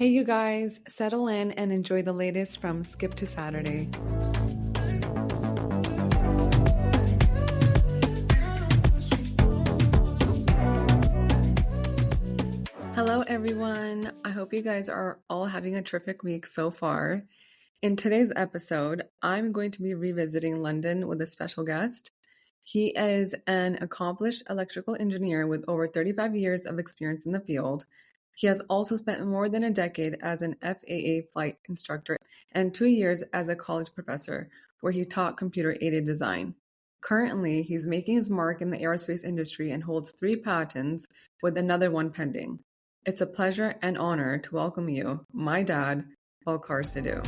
Hey, you guys, settle in and enjoy the latest from Skip to Saturday. Hello, everyone. I hope you guys are all having a terrific week so far. In today's episode, I'm going to be revisiting London with a special guest. He is an accomplished electrical engineer with over 35 years of experience in the field. He has also spent more than a decade as an FAA flight instructor and 2 years as a college professor, where he taught computer-aided design. Currently, he's making his mark in the aerospace industry and holds 3 patents, with another one pending. It's a pleasure and honor to welcome you, my dad, Balkar Sidhu.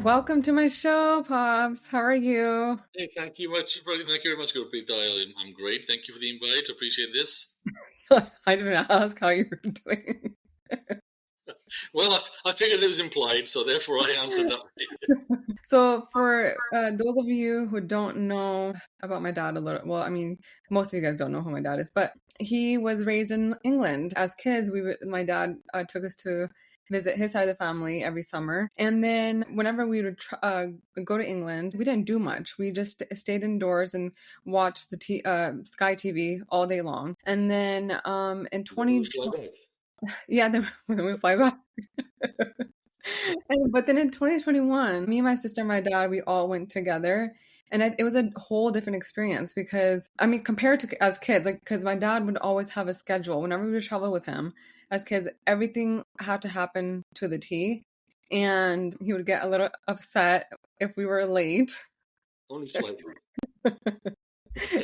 Welcome to my show, Pops. How are you? Hey, thank you very much, Gurpreet. I'm great. Thank you for the invite. Appreciate this. I didn't ask how you're doing. Well, I figured it was implied, so therefore I answered that way. So for those of you who don't know about my dad a little, well, I mean, most of you guys don't know who my dad is, but he was raised in England. As kids, my dad took us to visit his side of the family every summer. And then whenever we would go to England, we didn't do much. We just stayed indoors and watched the Sky TV all day long. And then in 2020, yeah, then we fly back. But then in 2021, me and my sister and my dad, we all went together. And it was a whole different experience because, I mean, compared to as kids, like, because my dad would always have a schedule. Whenever we would travel with him as kids, everything had to happen to the T. And he would get a little upset if we were late. Only slightly.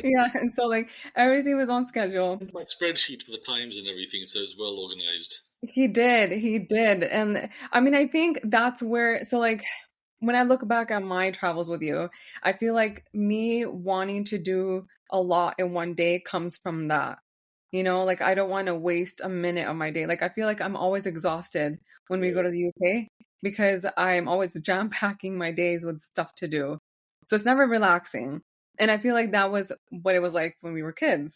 Yeah, and so like everything was on schedule. My spreadsheet for the times and everything, so it's well organized. He did. And I mean, I think that's where, so like, when I look back at my travels with you, I feel like me wanting to do a lot in one day comes from that. You know, like I don't want to waste a minute of my day. Like I feel like I'm always exhausted when we go to the UK because I'm always jam packing my days with stuff to do. So it's never relaxing. And I feel like that was what it was like when we were kids,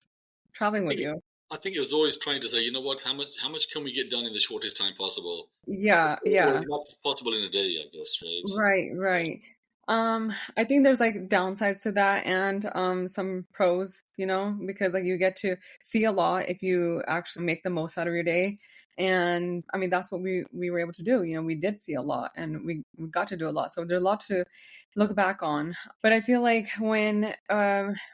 traveling with you. I think it was always trying to say, you know what, how much can we get done in the shortest time possible? Yeah. Or not possible in a day, I guess, right? Right. I think there's like downsides to that and some pros, you know, because like you get to see a lot if you actually make the most out of your day. And I mean, that's what we were able to do. You know, we did see a lot and we got to do a lot. So there's a lot to look back on. But I feel like when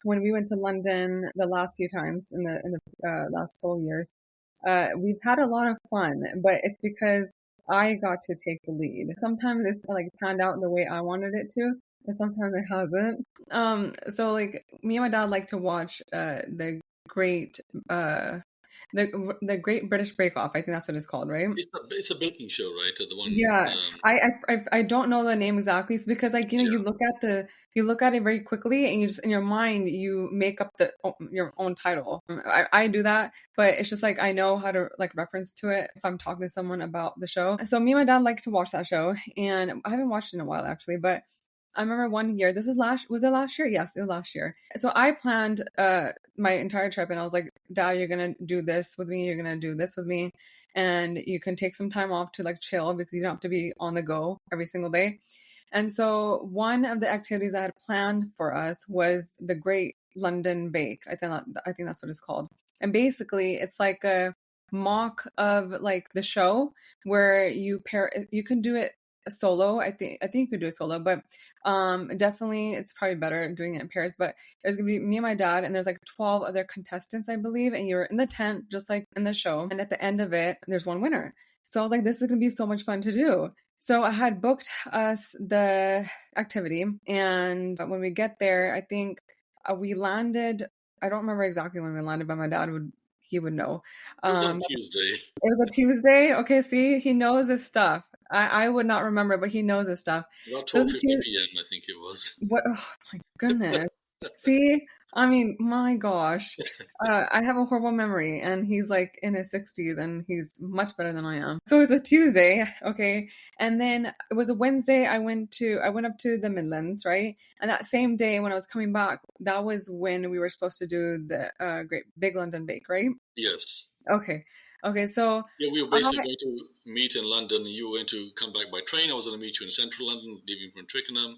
we went to London the last few times in the last 12 years, we've had a lot of fun, but it's because I got to take the lead. Sometimes it's like panned out the way I wanted it to, and sometimes it hasn't. So like me and my dad like to watch the great the Great British Bake Off. I think that's what it's called, right? It's a baking show, right? The one. Yeah, I don't know the name exactly. It's because like you look at it very quickly and you just in your mind you make up your own title. I do that, but it's just like I know how to like reference to it if I'm talking to someone about the show. So me and my dad like to watch that show, and I haven't watched it in a while actually, but I remember one year, was it last year? Yes, it was last year. So I planned my entire trip and I was like, Dad, you're going to do this with me. You're going to do this with me. And you can take some time off to like chill because you don't have to be on the go every single day. And so one of the activities I had planned for us was the Great London Bake. I think that's what it's called. And basically it's like a mock of like the show where you can do it solo. I think you could do it solo, but definitely it's probably better doing it in pairs. But there's gonna be me and my dad, and there's like 12 other contestants, I believe, and you're in the tent just like in the show. And at the end of it, there's one winner. So I was like, this is gonna be so much fun to do. So I had booked us the activity, and when we get there, I think we landed. I don't remember exactly when we landed, but my dad would know. It was on Tuesday. It was a Tuesday. Okay, see, he knows his stuff. I would not remember, but he knows his stuff. About 12:50 p.m. I think it was. What? Oh my goodness! See, I mean, my gosh. I have a horrible memory, and he's like in his 60s, and he's much better than I am. So it was a Tuesday, okay, and then it was a Wednesday. I went up to the Midlands, right? And that same day when I was coming back, that was when we were supposed to do the Great Big London Bake, right? Yes. Okay, okay. So Yeah, we were I basically going to meet in London. You were going to come back by train. I was going to meet you in central London, leaving from Twickenham,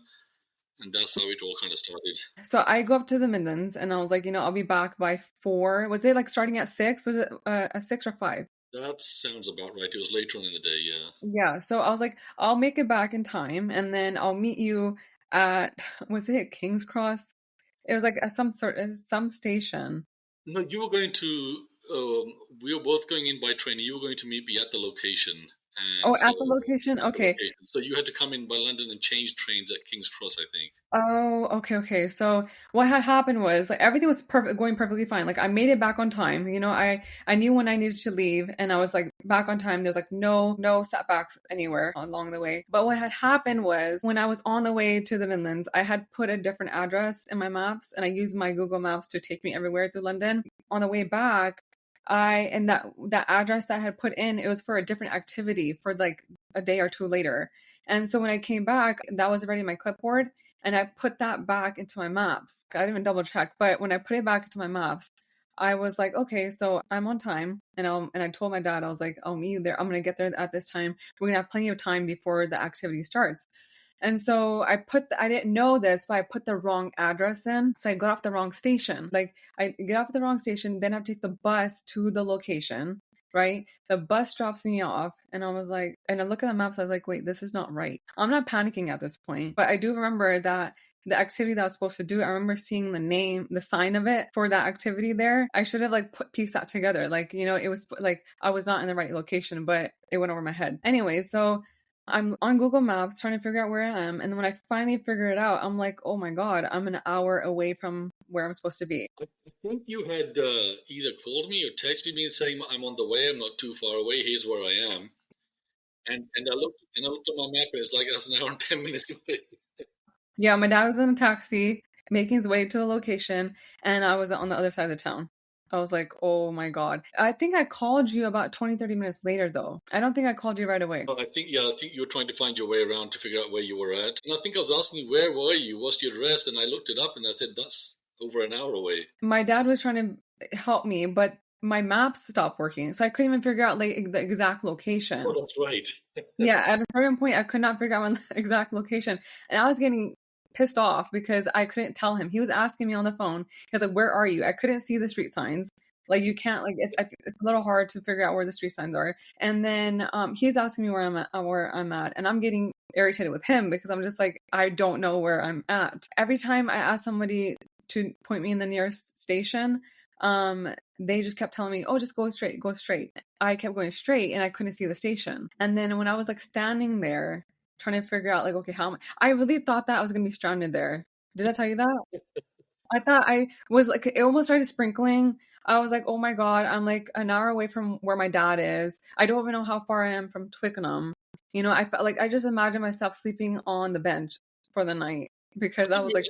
and that's how it all kind of started. so I go up to the Midlands, and I was like, I'll be back by 4. Was it like starting at 6? Was it a 6 or 5? That sounds about right. It was later on in the day, yeah. Yeah, so I was like, I'll make it back in time, and then I'll meet you at, was it King's Cross? It was like at some station. No, you were going to. We were both going in by train. You were going to meet me at the location, Oh, and so at the location? at the Okay. location. So you had to come in by London and change trains at King's Cross, I think. Oh, okay, okay. So what had happened was like everything was perfect, going perfectly fine. Like I made it back on time. I knew when I needed to leave, and I was like back on time. There's like no setbacks anywhere along the way. But what had happened was when I was on the way to the Midlands, I had put a different address in my maps, and I used my Google Maps to take me everywhere through London. On the way back, and that address that I had put in, it was for a different activity for like a day or two later. And so when I came back, that was already my clipboard, and I put that back into my maps. I didn't even double check, but when I put it back into my maps, I was like, okay, so I'm on time, and I told my dad, I was like, I'll meet you there. I'm gonna get there at this time. We're gonna have plenty of time before the activity starts. And so I didn't know this, but I put the wrong address in. So I got off the wrong station. Like I get off the wrong station, then I have to take the bus to the location, right? The bus drops me off, and I was like, and I look at the maps, I was like, wait, this is not right. I'm not panicking at this point, but I do remember that the activity that I was supposed to do, I remember seeing the sign of it for that activity there. I should have like pieced that together. Like, it was like I was not in the right location, but it went over my head. Anyway, so I'm on Google Maps trying to figure out where I am. And then when I finally figure it out, I'm like, oh my God, I'm an hour away from where I'm supposed to be. I think you had either called me or texted me saying I'm on the way. I'm not too far away. Here's where I am. And I looked at my map and it's like that's an hour and 10 minutes away. Yeah, my dad was in a taxi making his way to the location, and I was on the other side of the town. I was like, oh my God. I think I called you about 20, 30 minutes later, though. I don't think I called you right away. I think you were trying to find your way around to figure out where you were at. And I think I was asking you where were you? What's your address? And I looked it up and I said that's over an hour away. My dad was trying to help me, but my maps stopped working, so I couldn't even figure out like the exact location. Oh, that's right. Yeah, at a certain point, I could not figure out the exact location, and I was getting pissed off because I couldn't tell him. He was asking me on the phone. He was like, "Where are you?" I couldn't see the street signs. Like you can't like it's a little hard to figure out where the street signs are. And then he's asking me where I'm at, and I'm getting irritated with him because I'm just like I don't know where I'm at. Every time I ask somebody to point me in the nearest station, they just kept telling me, oh, just go straight, go straight. I kept going straight and I couldn't see the station. And then when I was like standing there trying to figure out like, okay, I really thought that I was going to be stranded there. Did I tell you that? I thought I was like, it almost started sprinkling. I was like, oh my God, I'm like an hour away from where my dad is. I don't even know how far I am from Twickenham. I felt like I just imagined myself sleeping on the bench for the night because I was like,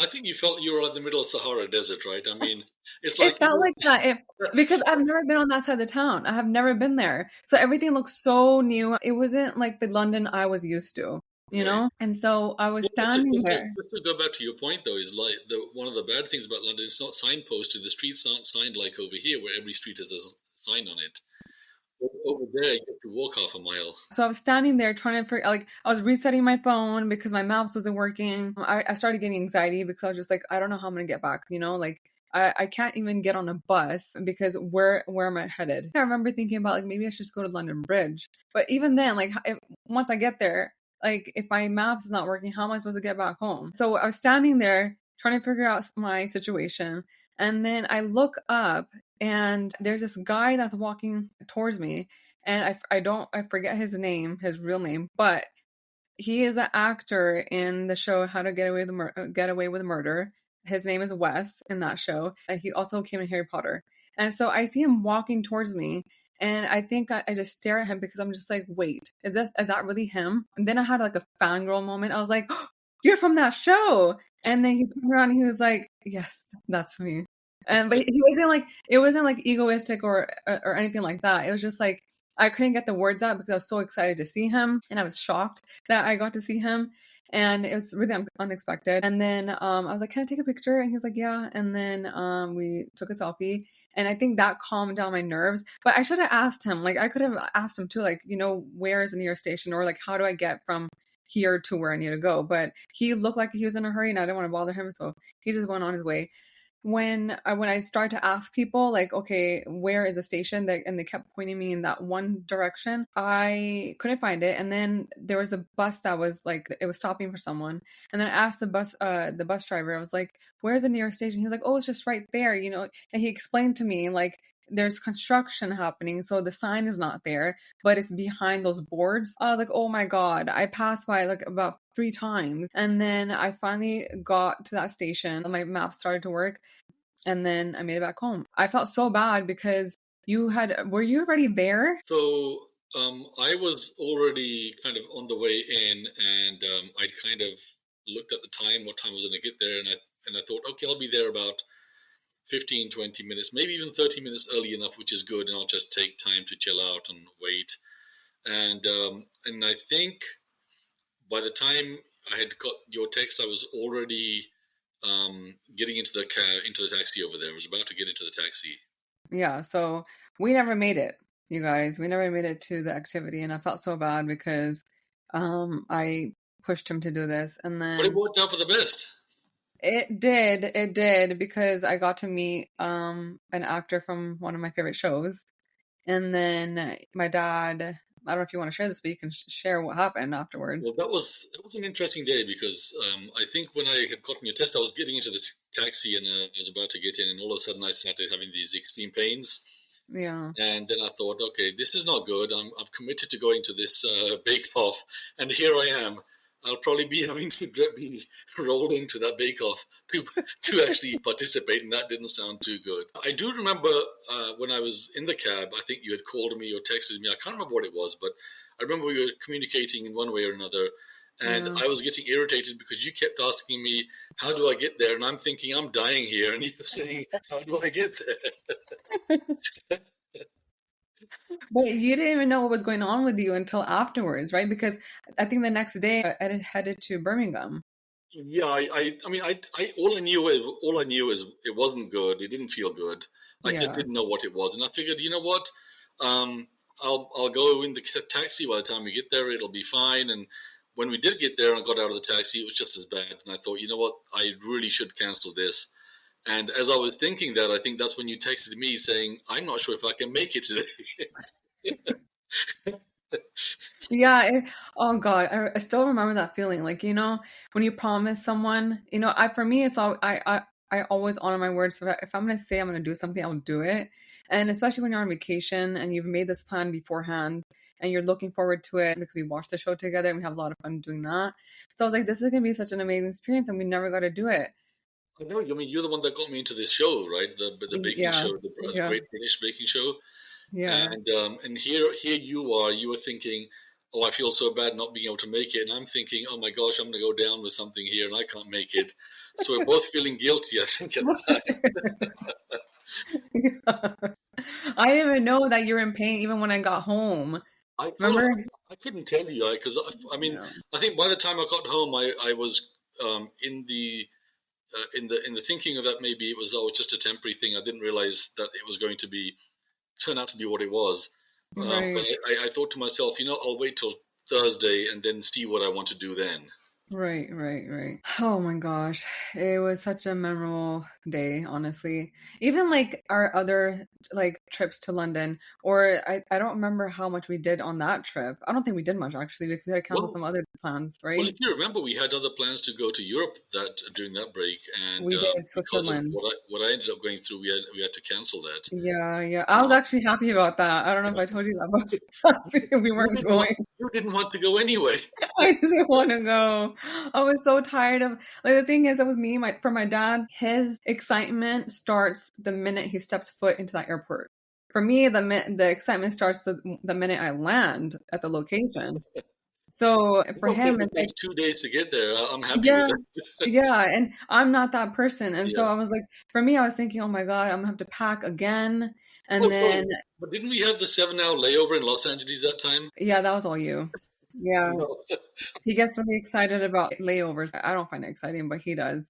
I think you felt you were in the middle of Sahara Desert, right? I mean, it's it like felt like that because I've never been on that side of the town. I have never been there. So everything looks so new. It wasn't like the London I was used to, right. And so I was Well, standing there. just to go back to your point, though, is like one of the bad things about London. It's not signposted. The streets aren't signed like over here, where every street has a sign on it. Over there, you have to walk half a mile. So I was standing there trying to figure, like, I was resetting my phone because my mouse wasn't working. I started getting anxiety because I was just like, I don't know how I'm going to get back, like I can't even get on a bus because where am I headed? I remember thinking about like, maybe I should just go to London Bridge. But even then, like once I get there, like if my maps is not working, how am I supposed to get back home? So I was standing there trying to figure out my situation. And then I look up and there's this guy that's walking towards me. And I forget his real name, but he is an actor in the show How to Get Away with Murder. His name is Wes in that show. And he also came in Harry Potter. And so I see him walking towards me. And I think I just stare at him because I'm just like, wait, is that really him? And then I had like a fangirl moment. I was like, oh, you're from that show. And then he turned around and he was like, "Yes, that's me." And but he wasn't like it wasn't like egoistic or anything like that. It was just like I couldn't get the words out because I was so excited to see him, and I was shocked that I got to see him, and it was really unexpected. And then I was like, "Can I take a picture?" And he was like, "Yeah." And then we took a selfie. And I think that calmed down my nerves. But I should have asked him. Like I could have asked him too, like, where is the nearest station, or like how do I get from here to where I need to go. But he looked like he was in a hurry and I didn't want to bother him. So he just went on his way. When I started to ask people like, okay, where is the station? And they kept pointing me in that one direction. I couldn't find it. And then there was a bus that was like, it was stopping for someone. And then I asked the bus driver, I was like, where's the nearest station? He was like, oh, it's just right there, And he explained to me like, there's construction happening, so the sign is not there, but it's behind those boards. I was like, oh my God. I passed by like about 3 times. And then I finally got to that station. My map started to work. And then I made it back home. I felt so bad because were you already there? So I was already kind of on the way in, and I'd kind of looked at the time, what time I was going to get there, and I thought, okay, I'll be there about 15, 20 minutes, maybe even 30 minutes early enough, which is good, and I'll just take time to chill out and wait. And I think by the time I had got your text, I was already getting into the taxi over there. I was about to get into the taxi. Yeah, so we never made it, you guys. We never made it to the activity, and I felt so bad because I pushed him to do this, and But it then worked out for the best. it did because I got to meet an actor from one of my favorite shows. And then my dad, I don't know if you want to share this, but you can share what happened afterwards. Well, that was an interesting day because I think when I had gotten your test, I was getting into the taxi and I was about to get in, and all of a sudden I started having these extreme pains. Yeah. And then I thought, okay, this is not good. I've committed to going to this bake-off, and here I am. I'll probably be having to be rolled into that bake-off to actually participate, and that didn't sound too good. I do remember when I was in the cab, I think you had called me or texted me. I can't remember what it was, but I remember we were communicating in one way or another, and Yeah. I was getting irritated because you kept asking me, how do I get there? And I'm thinking, I'm dying here, and you're saying, how do I get there? But you didn't even know what was going on with you until afterwards, right? Because I think the next day I headed to Birmingham. Yeah, I mean, all I knew is it wasn't good. It didn't feel good. I just Yeah. didn't know what it was, and I figured, you know what, I'll go in the taxi. By the time we get there, it'll be fine. And when we did get there and got out of the taxi, it was just as bad. And I thought, you know what, I really should cancel this. And as I was thinking that, I think that's when you texted me saying, I'm not sure if I can make it today. Yeah, oh God, I still remember that feeling. Like, when you promise someone, for me, it's all, I always honor my words. So if I'm going to say I'm going to do something, I'll do it. And especially when you're on vacation and you've made this plan beforehand and you're looking forward to it because we watched the show together and we have a lot of fun doing that. So I was like, this is going to be such an amazing experience and we never got to do it. I know. I mean, you're the one that got me into this show, right? The baking Yeah, show, the yeah, Great British Baking Show. yeah. And here you are. You were thinking, "Oh, I feel so bad not being able to make it," and I'm thinking, "Oh my gosh, I'm going to go down with something here, and I can't make it." So we're both feeling guilty, I think, at the time. Yeah. I didn't even know that you were in pain even when I got home. Remember? I couldn't tell you because I mean, Yeah. I think by the time I got home, I was in the thinking of that maybe it was just a temporary thing. I didn't realize that it was going to be turn out to be what it was. But Right. I thought to myself, I'll wait till Thursday and then see what I want to do then. Right, right, right. Oh my gosh. It was such a memorable day, honestly. Even like our other like trips to London, or I don't remember how much we did on that trip. I don't think we did much actually because we had to cancel Well, some other plans, well, right? if you remember, we had other plans to go to Europe that during that break, and We did because of Switzerland. what I ended up going through, we had to cancel that. Yeah, yeah. I was Uh, actually happy about that. I don't know if I told you that, but I was happy we you weren't didn't want going. you didn't want to go anyway. I didn't want to go. I was so tired of like the thing is that with me, for my dad, his excitement starts the minute he steps foot into that airport. For me, the excitement starts the minute I land at the location. So It's for okay if him, it it's like, takes 2 days to get there. I'm happy with yeah, that. yeah. And I'm not that person. And so Yeah. I was like, for me, I was thinking, oh my God, I'm gonna have to pack again. Oh, And sorry. then, But didn't we have the 7 hour layover in Los Angeles that time? yeah, that was all you. Yeah. No. He gets really excited about layovers. I don't find it exciting, but he does.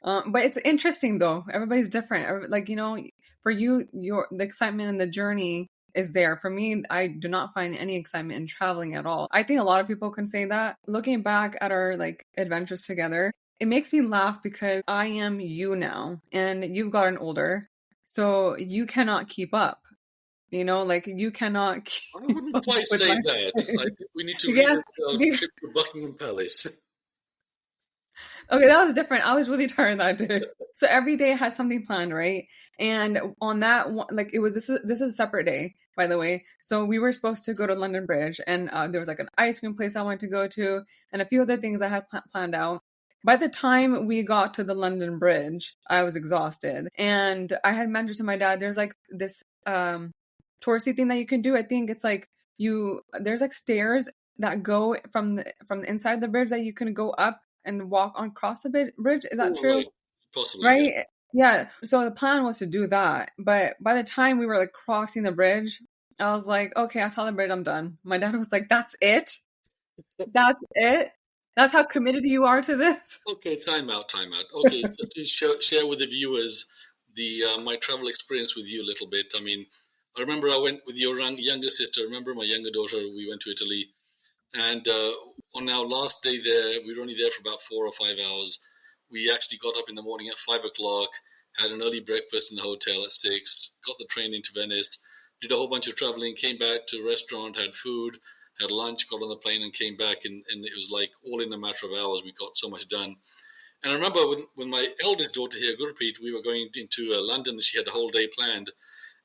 But it's interesting though. Everybody's different. Like, for you, the excitement and the journey is there. For me, I do not find any excitement in traveling at all. I think a lot of people can say that. Looking back at our like adventures together, it makes me laugh because I am you now and you've gotten older. So you cannot keep up. Like you cannot I keep wouldn't up quite with say my that. I pace. think we need to Yes. revisit our trip to Buckingham Palace. Okay, that was different. I was really tired that day. So every day I had something planned, right? And on that one, like it was this is a separate day, by the way. So we were supposed to go to London Bridge, and there was like an ice cream place I wanted to go to, and a few other things I had planned out. By the time we got to the London Bridge, I was exhausted, and I had mentioned to my dad, there's like this touristy thing that you can do. I think it's like there's like stairs that go from the inside of the bridge that you can go up and walk on across the bridge. Is that Oh, true? right. Possibly, yeah. Right? Yeah. So the plan was to do that. But by the time we were like crossing the bridge, I was like, okay, I saw the bridge, I'm done. My dad was like, that's it? That's it? That's how committed you are to this? Okay, time out, time out. Okay, just to share with the viewers the my travel experience with you a little bit. I mean, I remember I went with your younger sister. I remember my younger daughter. We went to Italy, and on our last day there, we were only there for about 4 or 5 hours. We actually got up in the morning at 5 o'clock, had an early breakfast in the hotel at 6, got the train into Venice, did a whole bunch of traveling, came back to a restaurant, had food, had lunch, got on the plane, and came back. And it was like all in a matter of hours. We got so much done. And I remember when my eldest daughter here, Gurpreet, we were going into London. She had the whole day planned,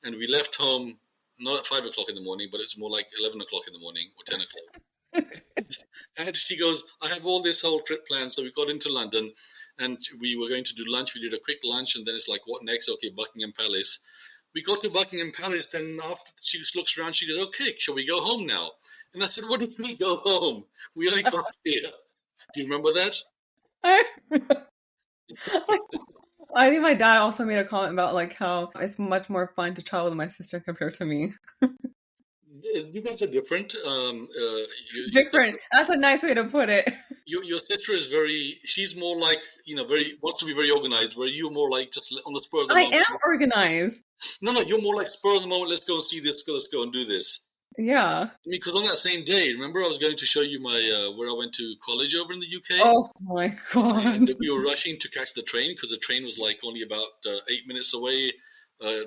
and we left home not at 5 o'clock in the morning, but it's more like 11 o'clock in the morning or 10 o'clock. And she goes, I have all this whole trip planned. So we got into London and we were going to do lunch. We did a quick lunch and then it's like, what next? Okay, Buckingham Palace. We got to Buckingham Palace. Then after she looks around, she goes, okay, shall we go home now? And I said, what do you mean go home? We only got here. Do you remember that? I, I think my dad also made a comment about like how it's much more fun to travel with my sister compared to me. You guys are different. Your Different. That's a nice way to put it. your sister is very. She's more like very wants to be very organized. Where you're more like just on the spur of the I moment. am organized. No, you're more like spur of the moment. Let's go and see this. Let's go and do this. Yeah. Because on that same day, remember I was going to show you my where I went to college over in the UK, Oh my and God. we were rushing to catch the train because the train was like only about 8 minutes away,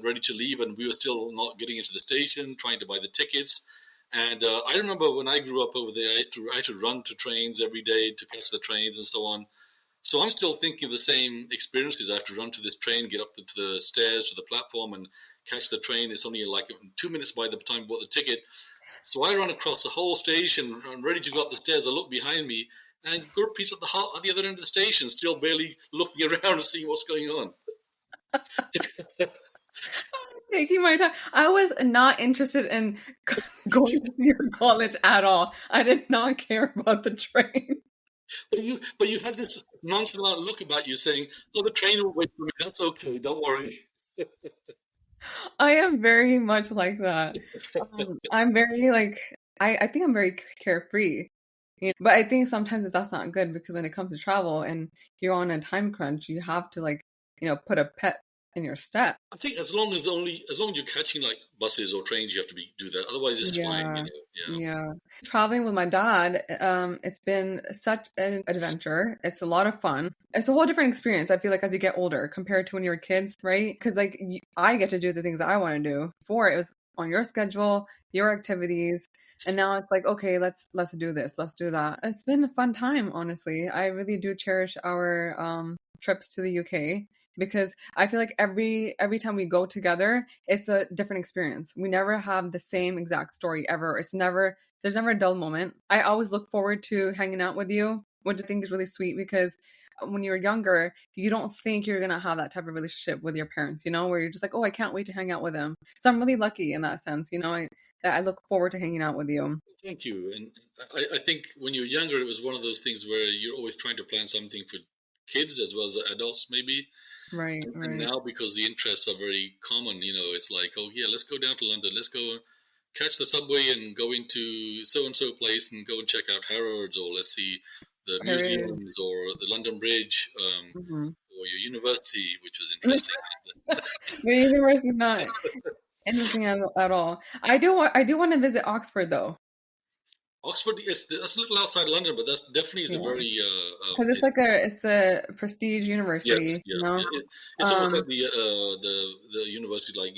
ready to leave, and we were still not getting into the station, trying to buy the tickets. And I remember when I grew up over there, I had to run to trains every day to catch the trains and so on. So I'm still thinking of the same experiences. I have to run to this train, get up to the stairs to the platform, and catch the train. It's only like 2 minutes by the time I bought the ticket. So I run across the whole station. I'm ready to go up the stairs. I look behind me, and Gurpreet's at the other end of the station, still barely looking around and seeing what's going on. I was taking my time. I was not interested in going to see your college at all. I did not care about the train. But you had this nonchalant look about you, saying, "Oh, the train will wait for me. That's okay. Don't worry." I am very much like that. I'm very like I think I'm very carefree. But I think sometimes that's not good because when it comes to travel and you're on a time crunch, you have to like, put a pep in your step. I think as long as you're catching like buses or trains, you have to do that. Otherwise, it's fine. Yeah. Yeah. Yeah. Traveling with my dad, it's been such an adventure. It's a lot of fun. It's a whole different experience, I feel like, as you get older compared to when you were kids, right? Because like I get to do the things that I want to do. Before it was on your schedule, your activities, and now it's like, okay, let's do this, let's do that. It's been a fun time, honestly. I really do cherish our trips to the UK because I feel like every time we go together, it's a different experience. We never have the same exact story ever. There's never a dull moment. I always look forward to hanging out with you, which I think is really sweet because when you're younger, you don't think you're gonna have that type of relationship with your parents, where you're just like, oh, I can't wait to hang out with them. So I'm really lucky in that sense, I look forward to hanging out with you. Thank you. And I think when you're younger, it was one of those things where you're always trying to plan something for kids as well as adults, maybe. Right, And right. now, because the interests are very common, it's like, oh yeah, let's go down to London. Let's go catch the subway and go into so and so place and go and check out Harrods, or let's see the Period. museums or the London Bridge, Hmm. or your university, which was interesting. The universe is not interesting at all. I do want to visit Oxford though. Oxford is that's a little outside London, but that's definitely is a Yeah. very Because it's a prestige yes, university, yeah, yeah. It's almost like Um, the university, like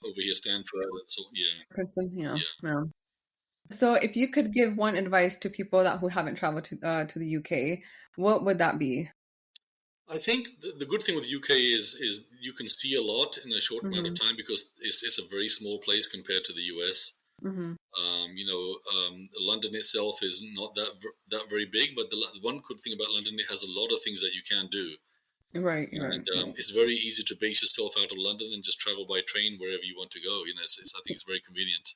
over here, Stanford. So yeah, Princeton, yeah, yeah. yeah. So if you could give one advice to people who haven't traveled to the UK, what would that be? I think the good thing with UK is you can see a lot in a short amount of Hmm. time because it's a very small place compared to the US. Hmm. London itself is not that very big, but the one good thing about London, it has a lot of things that you can do, Right, right, and right. it's very easy to base yourself out of London and just travel by train wherever you want to go. I think it's very convenient.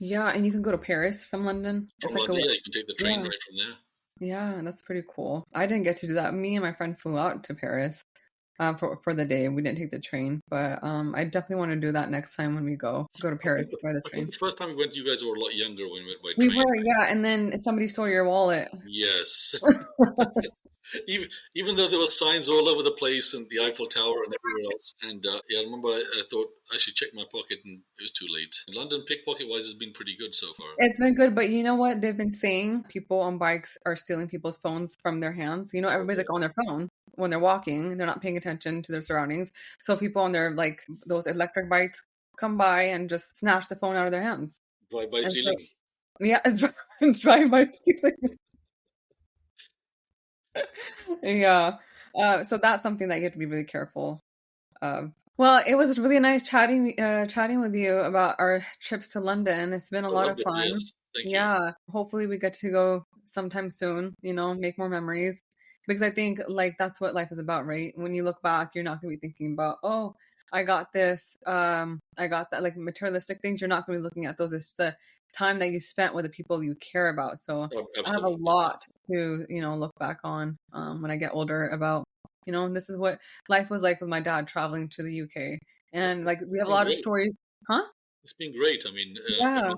Yeah, and you can go to Paris from London. It's From like a London, yeah, you can take the train yeah, right from there. yeah, that's pretty cool. I didn't get to do that. Me and my friend flew out to Paris for the day. We didn't take the train, but I definitely want to do that next time when we go to I think Paris by the I think train. the first time we went, you guys were a lot younger when we went by We train. were, yeah, and then somebody stole your wallet. Yes. Even though there were signs all over the place and the Eiffel Tower and everywhere else. And yeah, I remember I thought I should check my pocket, and it was too late. London pickpocket wise has been pretty good so far. It's been good, but you know what? They've been saying people on bikes are stealing people's phones from their hands. Everybody's Okay. like on their phone when they're walking, and they're not paying attention to their surroundings. So people on their like those electric bikes come by and just snatch the phone out of their hands. Drive by And so stealing. yeah, it's driving by stealing. Yeah. So that's something that you have to be really careful of. Well, it was really nice chatting with you about our trips to London. It's been a I lot loved of it. fun. Yes. Thank you. Yeah, hopefully we get to go sometime soon, make more memories. Because I think like that's what life is about, right? When you look back, you're not gonna be thinking about, oh, I got this, I got that, like materialistic things. You're not gonna be looking at those. It's the time that you spent with the people you care about. So Oh, I have a absolutely. lot Yes. to, look back on when I get older about, this is what life was like with my dad traveling to the UK. And like we It's have a been lot of great. stories. Huh? It's been great. Yeah.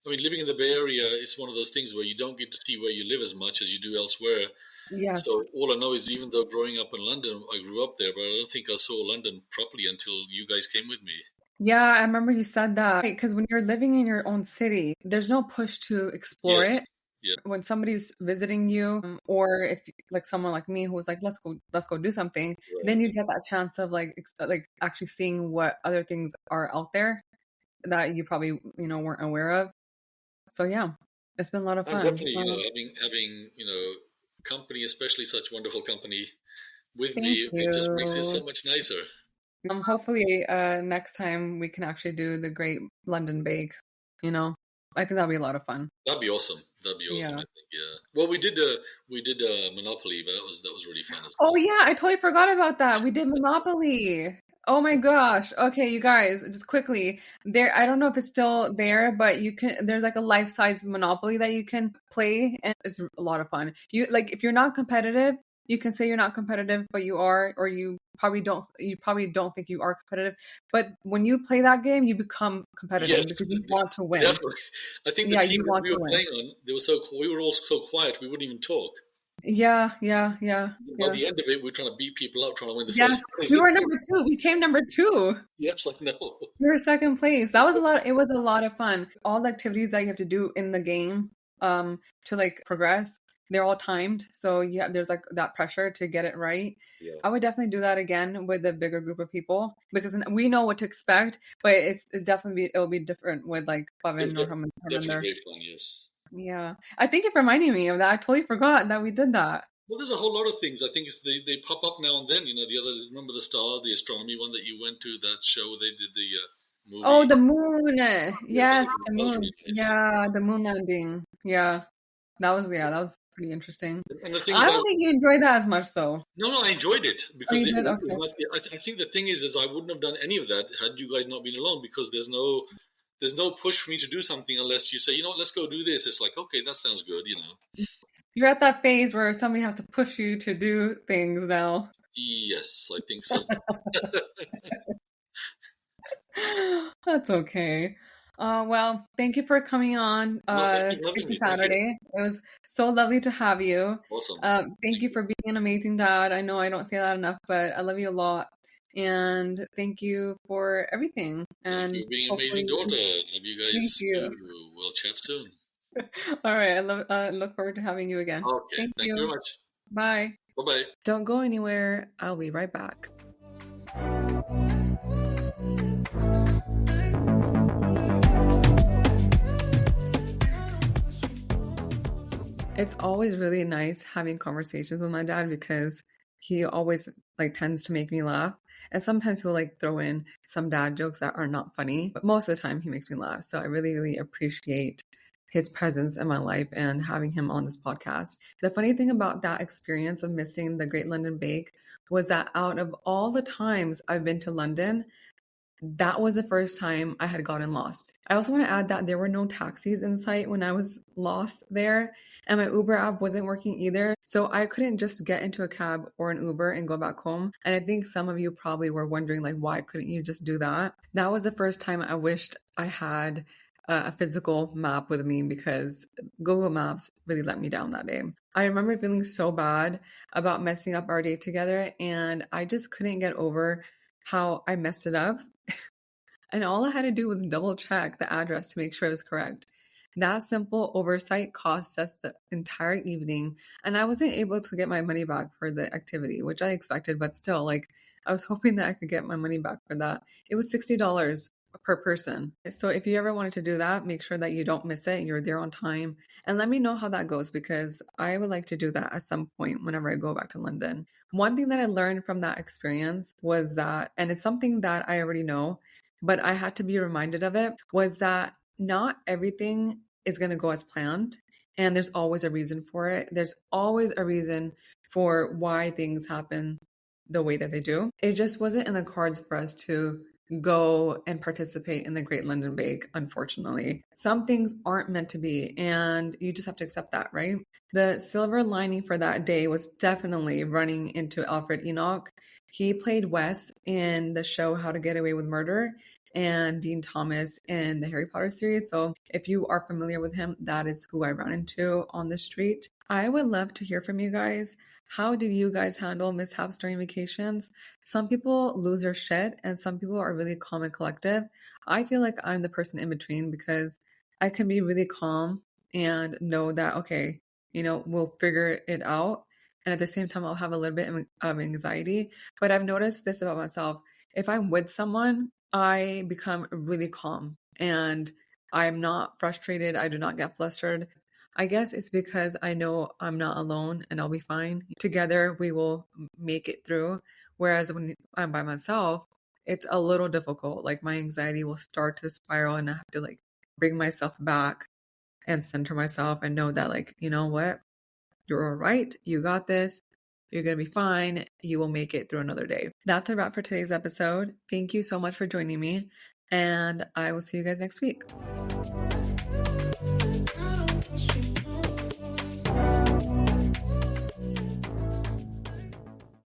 I mean, living in the Bay Area is one of those things where you don't get to see where you live as much as you do elsewhere. Yes. So all I know is, even though growing up in London, I grew up there, but I don't think I saw London properly until you guys came with me. Yeah, I remember you said that. Because when you're living in your own city, there's no push to explore Yes. it. Yeah. When somebody's visiting you, or if like someone like me who was like, let's go do something, then Right. you get that chance of like actually seeing what other things are out there that you probably, weren't aware of. So yeah, it's been a lot of And fun. definitely, having company, especially such wonderful company with Thank me, it just makes it you. so much nicer. Hopefully, next time we can actually do the Great London Bake. I think that'll be a lot of fun. That'd be awesome. That'd be awesome. Yeah. I think. Yeah. Well, we did Monopoly, but that was really fun as Oh well. yeah, I totally forgot about that. We did Monopoly. Oh my gosh. Okay, you guys, just quickly. I don't know if it's still there, but there's like a life-size Monopoly that you can play, and it's a lot of fun. If you're not competitive, you can say you're not competitive, but you are, or you probably don't think you are competitive. But when you play that game, you become competitive Yes, because you want to win. definitely. I think the Yeah, team you that want we to were win. playing on, we were all so quiet we wouldn't even talk. Yeah, yeah, yeah, By yeah. the end of it, we were trying to beat people up, trying to win the Yes, first prize. we were number two. We came number two. Yes, I know. We were second place. That was a lot. It was a lot of fun. All the activities that you have to do in the game, to like progress, they're all timed. So yeah, there's like that pressure to get it right. Yeah, I would definitely do that again with a bigger group of people because we know what to expect, but it'll be different with like it's Bhavin or Herman definitely there. very fun. Yes. Yeah, I think you're reminding me of that. I totally forgot that we did that. Well, there's a whole lot of things. I think they pop up now and then. The others. Remember the astronomy one that you went to? That show they did the Oh, movie. the moon. Yeah, Yes, the that was moon. really nice. Yeah, the moon landing. Yeah. That was pretty interesting. And the thing is, I don't think you enjoyed that as much, though. no, I enjoyed it Oh, because you it did? was Okay. nice. I think the thing is I wouldn't have done any of that had you guys not been along, because there's no push for me to do something unless you say, you know what, let's go do this. It's like, okay, that sounds good, you know. You're at that phase where somebody has to push you to do things now. Yes, I think so. That's okay. Well, thank you for coming on No, thank you for having Sleepy me. Thank you. Saturday. It was so lovely to have you. Awesome. Thank Thank you you. for being an amazing dad. I know I don't say that enough, but I love you a lot. And thank you for everything. Thank And you for being an amazing hopefully, daughter. Love you thank guys you. too. We'll chat soon. All right. I look forward to having you again. Okay. Thank Thank you very you. much. Bye. Bye bye. Don't go anywhere. I'll be right back. It's always really nice having conversations with my dad because he always like tends to make me laugh. And sometimes he'll like throw in some dad jokes that are not funny, but most of the time he makes me laugh. So I really, really appreciate his presence in my life and having him on this podcast. The funny thing about that experience of missing the Great London Bake was that out of all the times I've been to London, that was the first time I had gotten lost. I also want to add that there were no taxis in sight when I was lost there, and my Uber app wasn't working either. So I couldn't just get into a cab or an Uber and go back home. And I think some of you probably were wondering, like, why couldn't you just do that? That was the first time I wished I had a physical map with me because Google Maps really let me down that day. I remember feeling so bad about messing up our date together, and I just couldn't get over how I messed it up. And all I had to do was double check the address to make sure it was correct. That simple oversight cost us the entire evening, and I wasn't able to get my money back for the activity, which I expected, but still, like, I was hoping that I could get my money back for that. It was $60 per person. So if you ever wanted to do that, make sure that you don't miss it and you're there on time. And let me know how that goes because I would like to do that at some point whenever I go back to London. One thing that I learned from that experience was that, and it's something that I already know, but I had to be reminded of it, was that not everything is going to go as planned. And there's always a reason for it. There's always a reason for why things happen the way that they do. It just wasn't in the cards for us to go and participate in the Great London Bake, unfortunately. Some things aren't meant to be, and you just have to accept that, right? The silver lining for that day was definitely running into Alfred Enoch. He played Wes in the show How to Get Away with Murder and Dean Thomas in the Harry Potter series. So if you are familiar with him, that is who I ran into on the street. I would love to hear from you guys. How did you guys handle mishaps during vacations? Some people lose their shit and some people are really calm and collective. I feel like I'm the person in between because I can be really calm and know that, okay, we'll figure it out. And at the same time, I'll have a little bit of anxiety. But I've noticed this about myself. If I'm with someone, I become really calm and I'm not frustrated. I do not get flustered. I guess it's because I know I'm not alone and I'll be fine. Together, we will make it through. Whereas when I'm by myself, it's a little difficult. Like my anxiety will start to spiral and I have to like bring myself back and center myself and know that, like, you know what? You're all right. You got this. You're going to be fine. You will make it through another day. That's a wrap for today's episode. Thank you so much for joining me. And I will see you guys next week.